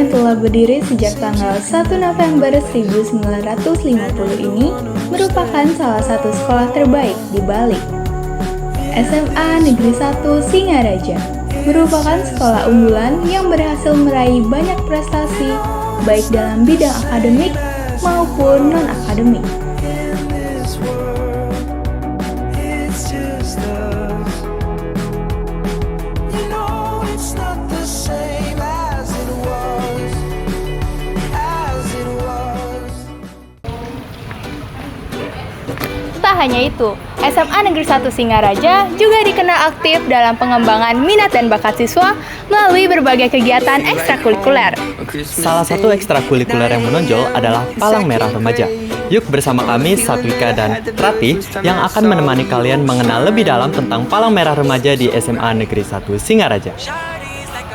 yang telah berdiri sejak tanggal 1 November 1950 ini merupakan salah satu sekolah terbaik di Bali. SMA Negeri 1 Singaraja merupakan sekolah unggulan yang berhasil meraih banyak prestasi baik dalam bidang akademik maupun non-akademik. Tak hanya itu, SMA Negeri 1 Singaraja juga dikenal aktif dalam pengembangan minat dan bakat siswa melalui berbagai kegiatan ekstrakurikuler. Salah satu ekstrakurikuler yang menonjol adalah Palang Merah Remaja. Yuk bersama kami, Satwika dan Rati, yang akan menemani kalian mengenal lebih dalam tentang Palang Merah Remaja di SMA Negeri 1 Singaraja. Shawty's like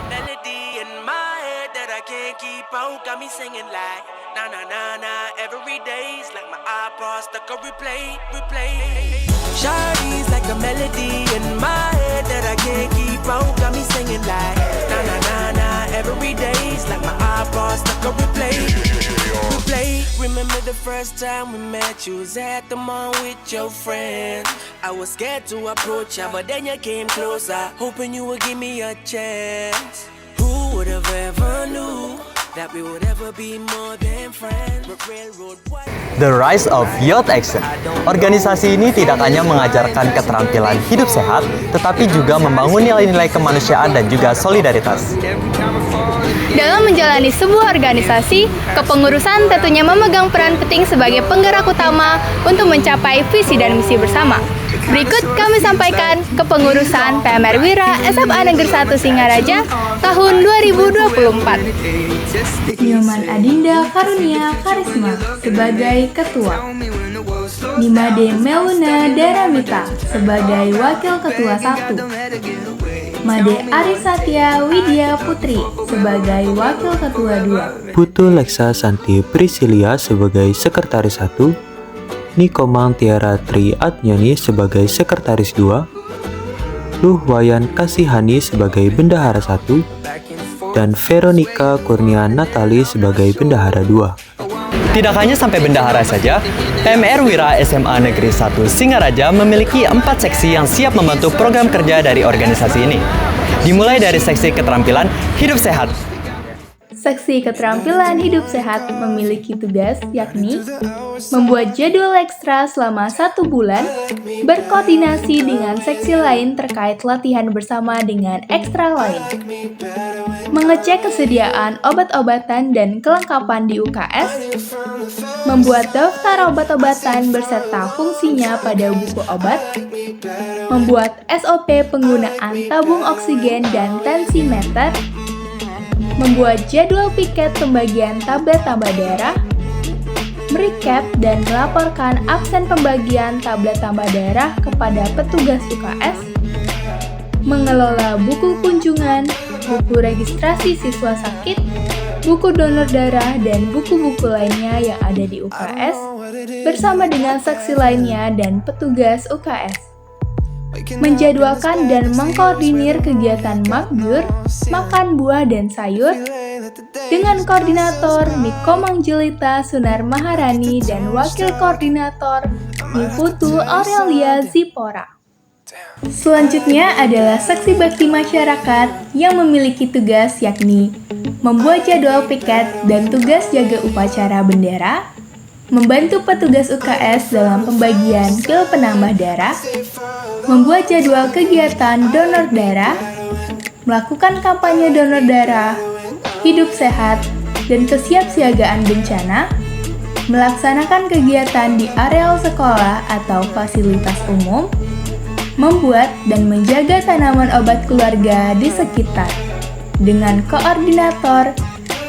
a melody in my head that I can't keep out. Got me singing like na na na na. Every day's like my iPod stuck on replay. Replay. Remember the first time we met? You was at the mall with your friends. I was scared to approach ya, but then you came closer, hoping you would give me a chance. Who would have ever knew that we would ever be more than friends? The Rise of Youth Action. Organisasi ini tidak hanya mengajarkan keterampilan hidup sehat, tetapi juga membangun nilai-nilai kemanusiaan dan juga solidaritas. Dalam menjalani sebuah organisasi, kepengurusan tentunya memegang peran penting sebagai penggerak utama untuk mencapai visi dan misi bersama. Berikut kami sampaikan kepengurusan PMR Wira SMA Negeri 1 Singaraja tahun 2024. Nyoman Adinda Karunia Karisma sebagai Ketua, Nimade Meluna Daramita sebagai Wakil Ketua 1, Made Arisatya Widya Putri sebagai Wakil Ketua 2, Putu Leksa Santi Prisilia sebagai Sekretaris 1, Nikomang Tiara Tri Adnyani sebagai Sekretaris 2, Luhwayan Kasihani sebagai Bendahara 1, dan Veronica Kurnia Natali sebagai Bendahara 2. Tidak hanya sampai bendahara saja, PMR Wira SMA Negeri 1 Singaraja memiliki 4 seksi yang siap membantu program kerja dari organisasi ini. Dimulai dari seksi keterampilan hidup sehat. Seksi keterampilan hidup sehat memiliki tugas yakni membuat jadwal ekstra selama 1 bulan, berkoordinasi dengan seksi lain terkait latihan bersama dengan ekstra lain, mengecek kesediaan obat-obatan dan kelengkapan di UKS, membuat daftar obat-obatan beserta fungsinya pada buku obat, membuat SOP penggunaan tabung oksigen dan tensimeter, membuat jadwal piket pembagian tablet tambah darah, merecap dan melaporkan absen pembagian tablet tambah darah kepada petugas UKS, mengelola buku kunjungan, buku registrasi siswa sakit, buku donor darah, dan buku-buku lainnya yang ada di UKS, bersama dengan saksi lainnya dan petugas UKS. Menjadwalkan dan mengkoordinir kegiatan makjur, makan buah dan sayur, dengan koordinator Nikomang Jelita Sunar Maharani dan wakil koordinator Niputu Aurelia Zipora. Selanjutnya adalah seksi bakti masyarakat yang memiliki tugas yakni membuat jadwal piket dan tugas jaga upacara bendera, membantu petugas UKS dalam pembagian pil penambah darah, membuat jadwal kegiatan donor darah, melakukan kampanye donor darah, hidup sehat, dan kesiapsiagaan bencana, melaksanakan kegiatan di areal sekolah atau fasilitas umum, membuat dan menjaga tanaman obat keluarga di sekitar, dengan koordinator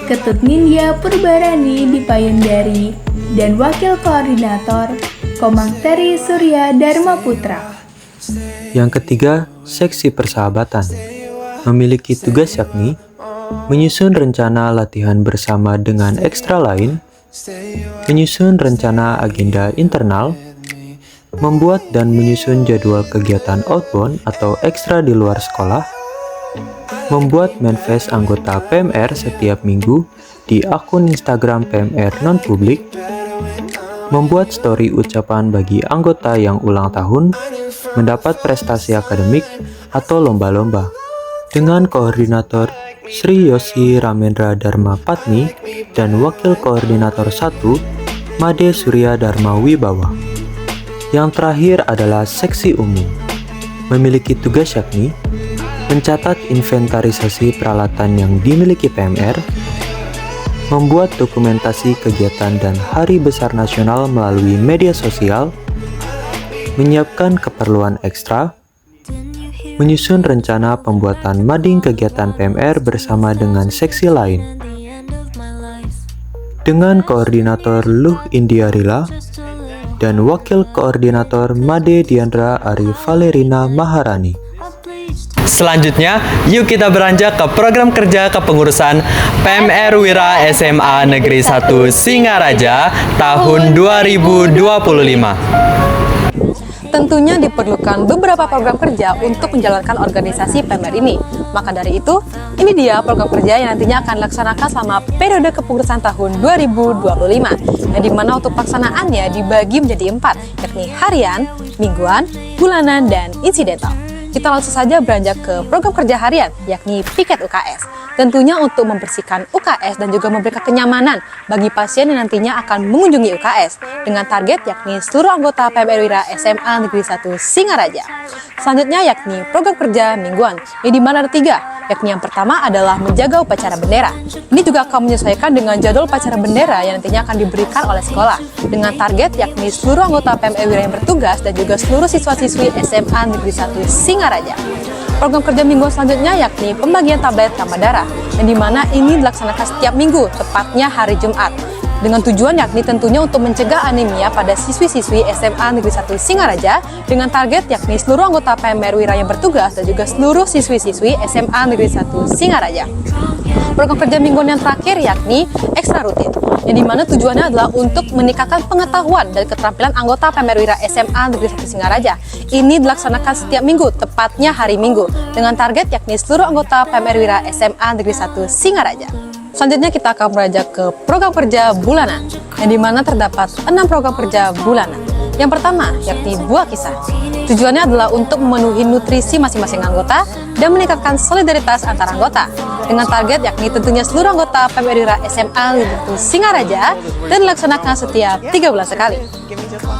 Ketut Nindya Purbarani di Payundari, dan Wakil Koordinator Komang Teri Surya Dharma Putra. Yang ketiga, seksi persahabatan memiliki tugas yakni menyusun rencana latihan bersama dengan ekstra lain, menyusun rencana agenda internal, membuat dan menyusun jadwal kegiatan outbound atau ekstra di luar sekolah, membuat manifest anggota PMR setiap minggu di akun Instagram PMR non-publik, membuat story ucapan bagi anggota yang ulang tahun, mendapat prestasi akademik, atau lomba-lomba. Dengan koordinator Sri Yosi Ramendra Dharma Patni dan Wakil Koordinator 1 Made Surya Dharma Wibawa. Yang terakhir adalah seksi umum, memiliki tugas yakni mencatat inventarisasi peralatan yang dimiliki PMR, membuat dokumentasi kegiatan dan hari besar nasional melalui media sosial, menyiapkan keperluan ekstra, menyusun rencana pembuatan mading kegiatan PMR bersama dengan seksi lain. Dengan koordinator Luh Indiarila dan wakil koordinator Made Diandra Ari Valerina Maharani. Selanjutnya, yuk kita beranjak ke program kerja kepengurusan PMR Wira SMA Negeri 1 Singaraja tahun 2025. Tentunya diperlukan beberapa program kerja untuk menjalankan organisasi PMR ini. Maka dari itu, ini dia program kerja yang nantinya akan dilaksanakan selama periode kepengurusan tahun 2025, yang dimana untuk pelaksanaannya dibagi menjadi 4, yakni harian, mingguan, bulanan, dan insidental. Kita langsung saja beranjak ke program kerja harian, yakni piket UKS. Tentunya untuk membersihkan UKS dan juga memberikan kenyamanan bagi pasien yang nantinya akan mengunjungi UKS dengan target yakni seluruh anggota PMR Wira SMA Negeri 1 Singaraja. Selanjutnya yakni program kerja mingguan, yang dimana ada 3, yakni yang pertama adalah menjaga upacara bendera. Ini juga akan menyesuaikan dengan jadwal upacara bendera yang nantinya akan diberikan oleh sekolah dengan target yakni seluruh anggota PMR Wira yang bertugas dan juga seluruh siswa-siswi SMA Negeri 1 Singaraja. Program kerja mingguan selanjutnya yakni pembagian tablet tambah darah, yang dimana ini dilaksanakan setiap minggu, tepatnya hari Jumat. Dengan tujuan yakni tentunya untuk mencegah anemia pada siswi-siswi SMA Negeri 1 Singaraja dengan target yakni seluruh anggota PMR Wira yang bertugas dan juga seluruh siswi-siswi SMA Negeri 1 Singaraja. Program kerja mingguan yang terakhir yakni ekstra rutin, yang dimana tujuannya adalah untuk meningkatkan pengetahuan dan keterampilan anggota PMR Wira SMA Negeri 1 Singaraja. Ini dilaksanakan setiap minggu, tepatnya hari Minggu, dengan target yakni seluruh anggota PMR Wira SMA Negeri 1 Singaraja. Selanjutnya kita akan beranjak ke program kerja bulanan, yang dimana terdapat 6 program kerja bulanan. Yang pertama yakni buah kisah. Tujuannya adalah untuk memenuhi nutrisi masing-masing anggota dan meningkatkan solidaritas antar anggota dengan target yakni tentunya seluruh anggota PMR Wira SMA Negeri 1 Singaraja dan dilaksanakan setiap 3 bulan sekali.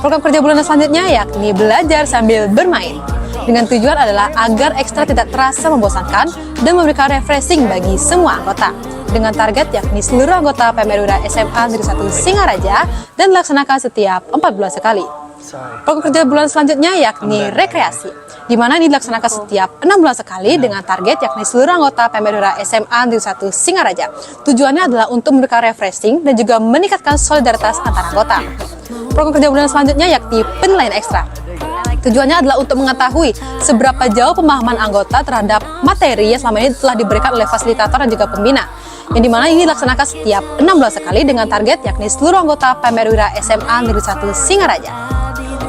Program kerja bulanan selanjutnya yakni belajar sambil bermain, dengan tujuan adalah agar ekstra tidak terasa membosankan dan memberikan refreshing bagi semua anggota dengan target yakni seluruh anggota PMR Wira SMA Negeri 1 Singaraja dan dilaksanakan setiap 4 bulan sekali. Program kerja bulan selanjutnya yakni rekreasi, di mana ini dilaksanakan setiap 6 bulan sekali dengan target yakni seluruh anggota PMR Wira SMA Negeri 1 Singaraja. Tujuannya adalah untuk memberikan refreshing dan juga meningkatkan solidaritas antar anggota. Program kerja bulan selanjutnya yakni penilaian ekstra. Tujuannya adalah untuk mengetahui seberapa jauh pemahaman anggota terhadap materi yang selama ini telah diberikan oleh fasilitator dan juga pembina, yang dimana ini dilaksanakan setiap 6 bulan sekali dengan target yakni seluruh anggota PMR Wira SMA Negeri 1 Singaraja.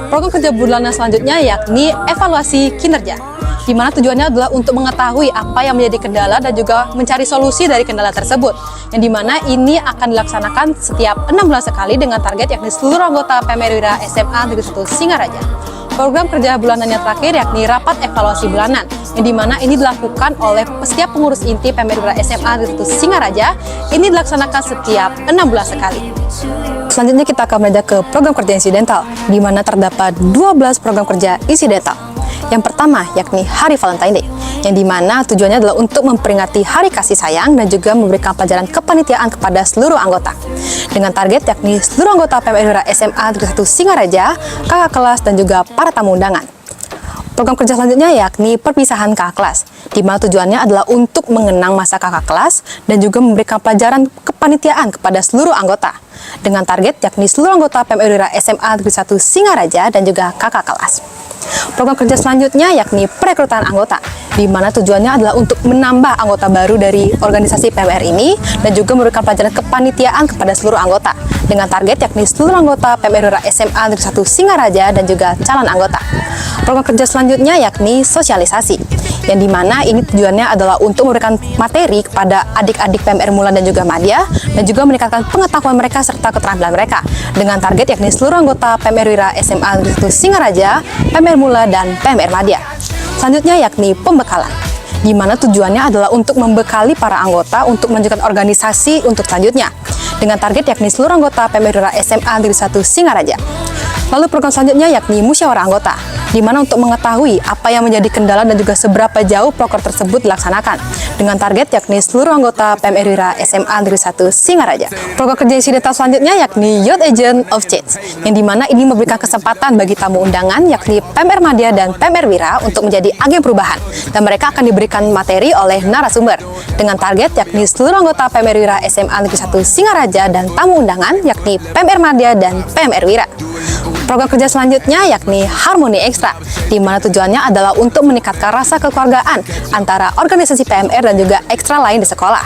Program kerja bulanan selanjutnya yakni evaluasi kinerja, di mana tujuannya adalah untuk mengetahui apa yang menjadi kendala dan juga mencari solusi dari kendala tersebut, yang dimana ini akan dilaksanakan setiap 6 bulan sekali dengan target yakni seluruh anggota PMR Wira SMA Negeri 1 Singaraja. Program kerja bulanan yang terakhir yakni rapat evaluasi bulanan, yang dimana ini dilakukan oleh setiap pengurus inti PMR Wira SMA Negeri 1 Singaraja. Ini dilaksanakan setiap 6 bulan sekali. Selanjutnya kita akan beranjak ke program kerja insidental, di mana terdapat 12 program kerja insidental. Yang pertama yakni Hari Valentine Day, yang dimana tujuannya adalah untuk memperingati hari kasih sayang dan juga memberikan pelajaran kepanitiaan kepada seluruh anggota dengan target yakni seluruh anggota PMR Wira SMA Negeri 1 Singaraja, kakak kelas dan juga para tamu undangan. Program kerja selanjutnya yakni perpisahan kakak kelas, di mana tujuannya adalah untuk mengenang masa kakak kelas dan juga memberikan pelajaran kepanitiaan kepada seluruh anggota dengan target yakni seluruh anggota PMR Wira SMA Negeri 1 Singaraja dan juga kakak kelas. Program kerja selanjutnya yakni perekrutan anggota, di mana tujuannya adalah untuk menambah anggota baru dari organisasi PMR ini dan juga memberikan pelajaran kepanitiaan kepada seluruh anggota dengan target yakni seluruh anggota PMR Wira SMA Negeri 1 Singaraja dan juga calon anggota. Program kerja selanjutnya yakni sosialisasi, yang dimana ini tujuannya adalah untuk memberikan materi kepada adik-adik PMR Mula dan juga Madya, dan juga meningkatkan pengetahuan mereka serta keterampilan mereka dengan target yakni seluruh anggota PMR Wira SMA Negeri 1 Singaraja, PMR Mula, dan PMR Madya. Selanjutnya yakni pembekalan, di mana tujuannya adalah untuk membekali para anggota untuk melanjutkan organisasi untuk selanjutnya dengan target yakni seluruh anggota PMR Wira SMA Negeri 1 Singaraja. Lalu program selanjutnya yakni musyawarah anggota, di mana untuk mengetahui apa yang menjadi kendala dan juga seberapa jauh proker tersebut dilaksanakan dengan target yakni seluruh anggota PMR Wira SMA Negeri 1 Singaraja. Program kerja insidental selanjutnya yakni Youth Agent of Change, yang dimana ini memberikan kesempatan bagi tamu undangan yakni PMR Madya dan PMR Wira untuk menjadi agen perubahan, dan mereka akan diberikan materi oleh narasumber dengan target yakni seluruh anggota PMR Wira SMA Negeri 1 Singaraja dan tamu undangan yakni PMR Madya dan PMR Wira. Program kerja selanjutnya yakni Harmoni Ekstra, di mana tujuannya adalah untuk meningkatkan rasa kekeluargaan antara organisasi PMR dan juga ekstra lain di sekolah.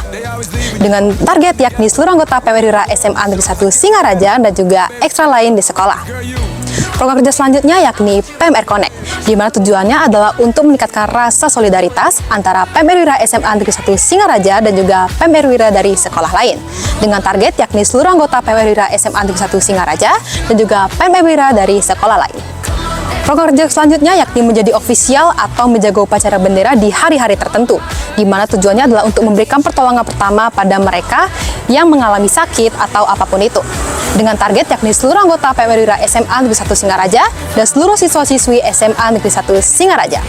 Dengan target yakni seluruh anggota PMR Wira SMA Negeri 1 Singaraja dan juga ekstra lain di sekolah. Program kerja selanjutnya yakni PMR Connect, di mana tujuannya adalah untuk meningkatkan rasa solidaritas antara PMR Wira SMA Negeri 1 Singaraja dan juga PMR Wira dari sekolah lain, dengan target yakni seluruh anggota PMR Wira SMA Negeri 1 Singaraja dan juga PMR Wira dari sekolah lain. Program kerja selanjutnya yakni menjadi ofisial atau menjaga upacara bendera di hari-hari tertentu, di mana tujuannya adalah untuk memberikan pertolongan pertama pada mereka yang mengalami sakit atau apapun itu, dengan target yakni seluruh anggota PMR Wira SMA Negeri 1 Singaraja dan seluruh siswa-siswi SMA Negeri 1 Singaraja.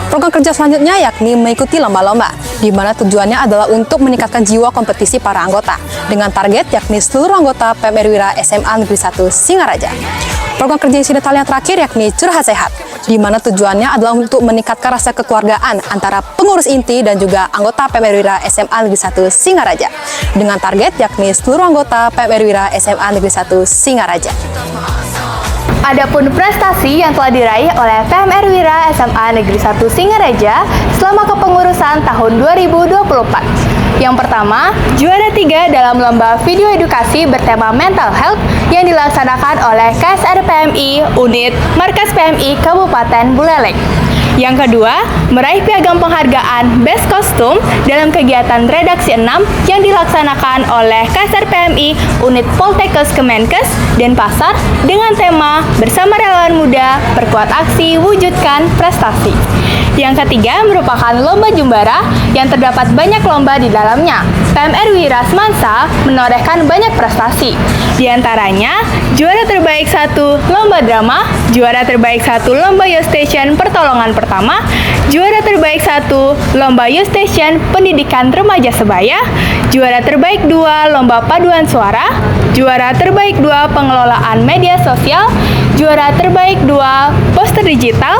Program kerja selanjutnya yakni mengikuti lomba-lomba, di mana tujuannya adalah untuk meningkatkan jiwa kompetisi para anggota, dengan target yakni seluruh anggota PMR Wira SMA Negeri 1 Singaraja. Program kerja insidental yang terakhir yakni Curhat Sehat, di mana tujuannya adalah untuk meningkatkan rasa kekeluargaan antara pengurus inti dan juga anggota PMR Wira SMA Negeri 1 Singaraja, dengan target yakni seluruh anggota PMR Wira SMA Negeri 1 Singaraja. Adapun prestasi yang telah diraih oleh PMR Wira SMA Negeri 1 Singaraja selama kepengurusan tahun 2024. Yang pertama, juara 3 dalam lomba video edukasi bertema mental health yang dilaksanakan oleh KSR PMI Unit Markas PMI Kabupaten Buleleng. Yang kedua, meraih piagam penghargaan Best Kostum dalam kegiatan Redaksi 6 yang dilaksanakan oleh KSR PMI Unit Poltekkes Kemenkes Denpasar dengan tema Bersama Relawan Muda, Perkuat Aksi, Wujudkan Prestasi. Yang ketiga merupakan lomba Jumbara yang terdapat banyak lomba di dalamnya. PMR Wira Semansa menorehkan banyak prestasi. Di antaranya, juara terbaik 1 lomba drama, juara terbaik 1 lomba Youth Station Pertolongan Pertama, juara terbaik 1 lomba Youth Station Pendidikan Remaja Sebaya, juara terbaik 2 lomba Paduan Suara, juara terbaik 2 Pengelolaan Media Sosial, juara terbaik 2 Poster Digital,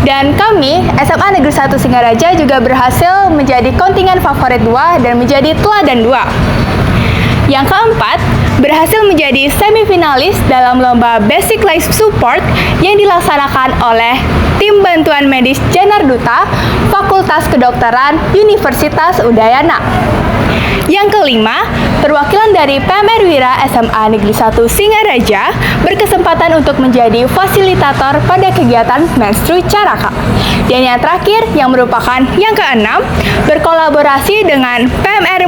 dan kami SMA Negeri 1 Singaraja juga berhasil menjadi kontingen favorit 2 dan menjadi teladan 2. Yang keempat, berhasil menjadi semifinalis dalam lomba Basic Life Support yang dilaksanakan oleh Tim Bantuan Medis Janarduta Fakultas Kedokteran Universitas Udayana. Yang kelima, perwakilan dari PMR Wira SMA Negeri 1 Singaraja berkesempatan untuk menjadi fasilitator pada kegiatan Menstru Caraka. Dan yang terakhir, yang merupakan yang keenam, berkolaborasi dengan PMR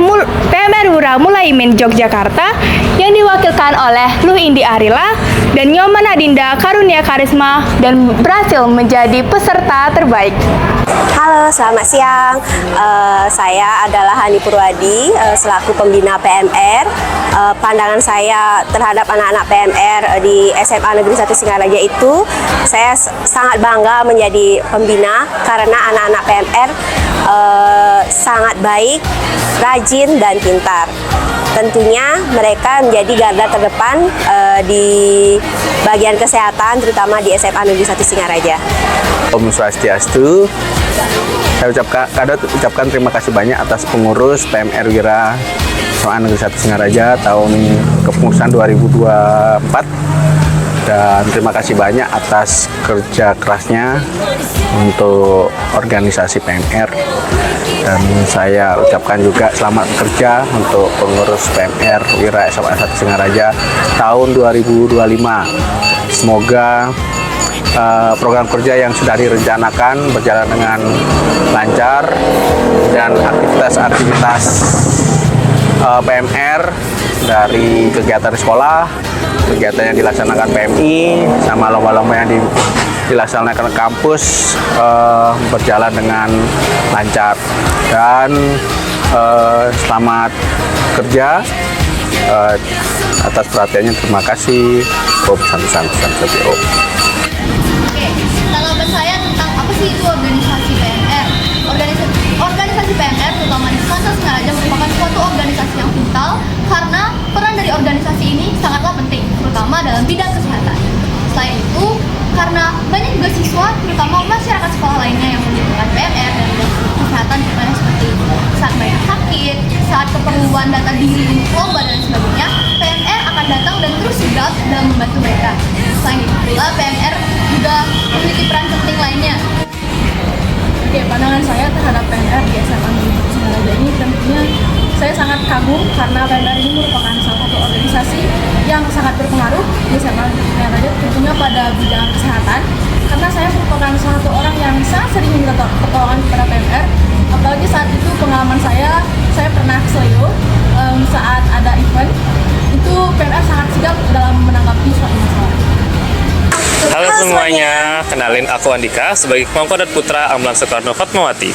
Wira Mulaimin Yogyakarta yang diwakilkan oleh Luh Indi Arila dan Nyoman Adinda Karunia Karisma dan berhasil menjadi peserta terbaik. Halo, selamat siang. Saya adalah Hani Purwadi, selaku pembina PMR. Pandangan saya terhadap anak-anak PMR di SMA Negeri 1 Singaraja itu, saya sangat bangga menjadi pembina karena anak-anak PMR sangat baik, rajin, dan pintar. Tentunya mereka menjadi garda terdepan di bagian kesehatan, terutama di SMA Negeri 1 Singaraja. Om Swastiastu, saya ucapkan terima kasih banyak atas pengurus PMR Wira SMA Negeri 1 Singaraja tahun kepengurusan 2024, dan terima kasih banyak atas kerja kerasnya untuk organisasi PMR. Dan saya ucapkan juga selamat bekerja untuk pengurus PMR Wira SMA 1 Singaraja tahun 2025. Semoga program kerja yang sudah direncanakan berjalan dengan lancar, dan aktivitas-aktivitas PMR dari kegiatan sekolah, kegiatan yang dilaksanakan PMI, sama lomba-lomba yang dilaksanakan kampus berjalan dengan lancar. Dan selamat kerja, atas perhatiannya, terima kasih. Pesan-pesan CPO. Oke, tanggapan saya tentang apa sih itu organisasi PMR? Organisasi PMR terutama di Semasa Singaraja merupakan suatu organisasi yang vital karena peran dari organisasi ini sangatlah penting, terutama dalam bidang kesehatan. Selain itu, karena banyak juga siswa, terutama masyarakat sekolah lainnya yang membutuhkan PMR dan kesehatan contohnya seperti saat mereka sakit, saat keperluan data diri untuk lomba dan sebagainya, PMR akan datang dan terus sigap dalam membantu mereka. Selain itu pula, PMR juga memiliki peran penting lainnya. Oke, pandangan saya terhadap PMR di SMA Negeri Singaraja ini tentunya saya sangat kagum karena PMR ini merupakan salah satu organisasi yang sangat berpengaruh di SMA Negeri Singaraja, tentunya pada bidang kesehatan. Karena saya merupakan salah satu orang yang sangat sering minta pertolongan kepada PMR. Apalagi saat itu pengalaman saya pernah ke Seleo saat ada event, itu PMR sangat sigap dalam menanggapi suatu masalah. Halo semuanya, kenalin aku Andika sebagai pemangku adat putra Ambalan Soekarno Fatmawati.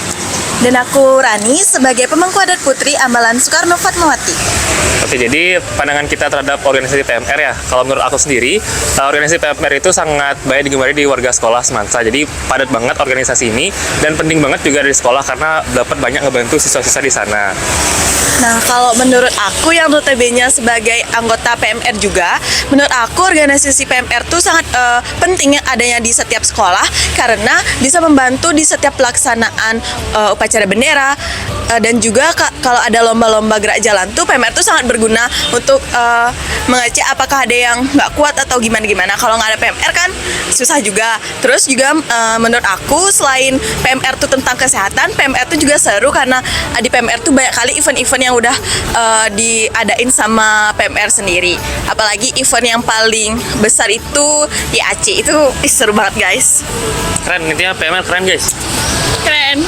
Dan aku Rani sebagai pemangku adat putri Ambalan Soekarno Fatmawati. Oke, jadi pandangan kita terhadap organisasi PMR ya, kalau menurut aku sendiri, organisasi PMR itu sangat banyak digemari di warga sekolah Semansa. Jadi padat banget organisasi ini dan penting banget juga dari sekolah karena dapat banyak ngebantu siswa-siswa di sana. Nah, kalau menurut aku yang notabene sebagai anggota PMR juga, menurut aku organisasi PMR itu sangat penting yang adanya di setiap sekolah karena bisa membantu di setiap pelaksanaan upacara bendera dan juga kalau ada lomba-lomba gerak jalan tuh PMR tuh sangat berguna untuk mengecek apakah ada yang nggak kuat atau gimana-gimana. Kalau nggak ada PMR kan susah juga. Terus juga menurut aku selain PMR tuh tentang kesehatan, PMR tuh juga seru karena di PMR tuh banyak kali event-event yang udah diadain sama PMR sendiri. Apalagi event yang paling besar itu IAC itu seru banget guys. Keren, intinya PMR keren guys. Keren.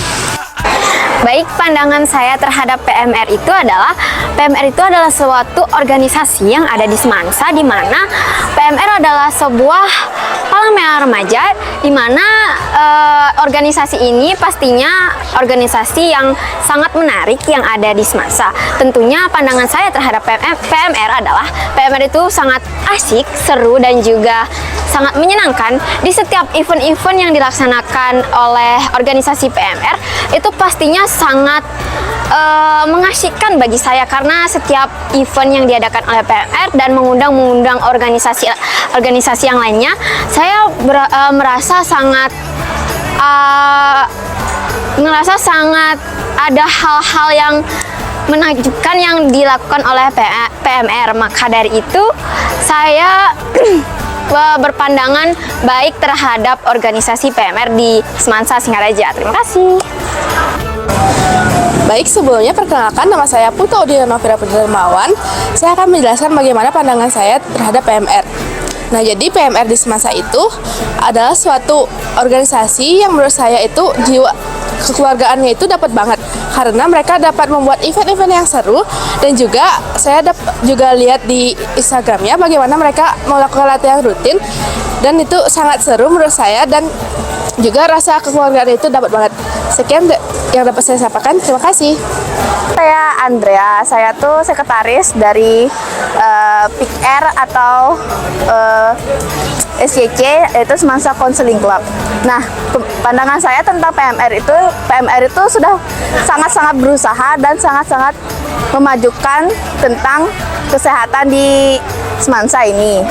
Baik, pandangan saya terhadap PMR itu adalah suatu organisasi yang ada di Semansa, di mana PMR adalah sebuah palang merah remaja, di mana organisasi ini pastinya organisasi yang sangat menarik yang ada di Semansa. Tentunya pandangan saya terhadap PMR adalah PMR itu sangat asik, seru, dan juga sangat menyenangkan. Di setiap event-event yang dilaksanakan oleh organisasi PMR itu pastinya sangat mengasyikkan bagi saya karena setiap event yang diadakan oleh PMR dan mengundang organisasi yang lainnya, saya merasa sangat ada hal-hal yang menakjubkan yang dilakukan oleh PMR. Maka dari itu saya berpandangan baik terhadap organisasi PMR di Semansa Singaraja. Terima kasih. Baik, sebelumnya perkenalkan, nama saya Putu Odina Novira Putri-Dermawan. Saya akan menjelaskan bagaimana pandangan saya terhadap PMR. Nah, jadi PMR di Semansa itu adalah suatu organisasi yang menurut saya itu jiwa kekeluargaannya itu dapat banget karena mereka dapat membuat event-event yang seru, dan juga saya juga lihat di Instagramnya bagaimana mereka melakukan latihan rutin dan itu sangat seru menurut saya, dan juga rasa kekeluargaan itu dapat banget. Sekian yang dapat saya sampaikan, terima kasih. Saya Andrea, saya tuh sekretaris dari PIKR atau SCC, yaitu Semansa Counseling Club. Nah, pandangan saya tentang PMR itu sudah sangat-sangat berusaha dan sangat-sangat memajukan tentang kesehatan di Semansa ini.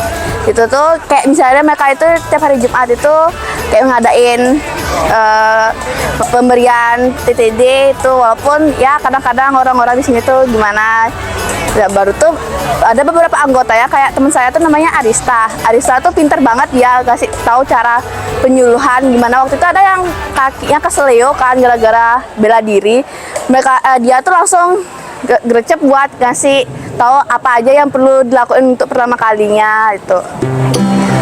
Itu tuh kayak misalnya mereka itu tiap hari Jumat itu kayak ngadain pemberian TTD itu, walaupun ya kadang-kadang orang-orang di sini tuh gimana ya, baru tuh ada beberapa anggota ya, kayak teman saya tuh namanya Arista tuh pinter banget, dia kasih tahu cara penyuluhan gimana. Waktu itu ada yang kakinya keseleo kan gara-gara bela diri, dia tuh langsung gercep buat ngasih tahu apa aja yang perlu dilakukan untuk pertama kalinya itu.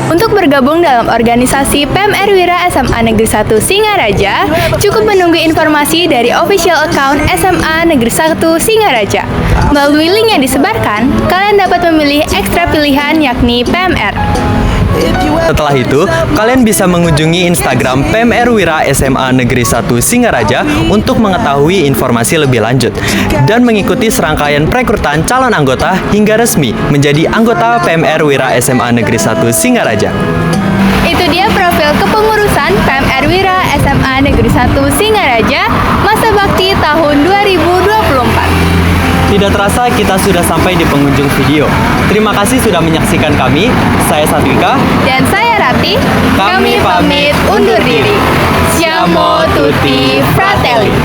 Untuk bergabung dalam organisasi PMR Wira SMA Negeri 1 Singaraja, cukup menunggu informasi dari official account SMA Negeri 1 Singaraja. Melalui link yang disebarkan, kalian dapat memilih ekstra pilihan yakni PMR. Setelah itu, kalian bisa mengunjungi Instagram PMR Wira SMA Negeri 1 Singaraja untuk mengetahui informasi lebih lanjut dan mengikuti serangkaian perekrutan calon anggota hingga resmi menjadi anggota PMR Wira SMA Negeri 1 Singaraja. Itu dia profil kepengurusan PMR Wira SMA Negeri 1 Singaraja masa bakti tahun 2024. Tidak terasa kita sudah sampai di penghujung video. Terima kasih sudah menyaksikan kami. Saya Satwika. Dan saya Rati. Kami pamit undur diri. Siamo tutti fratelli.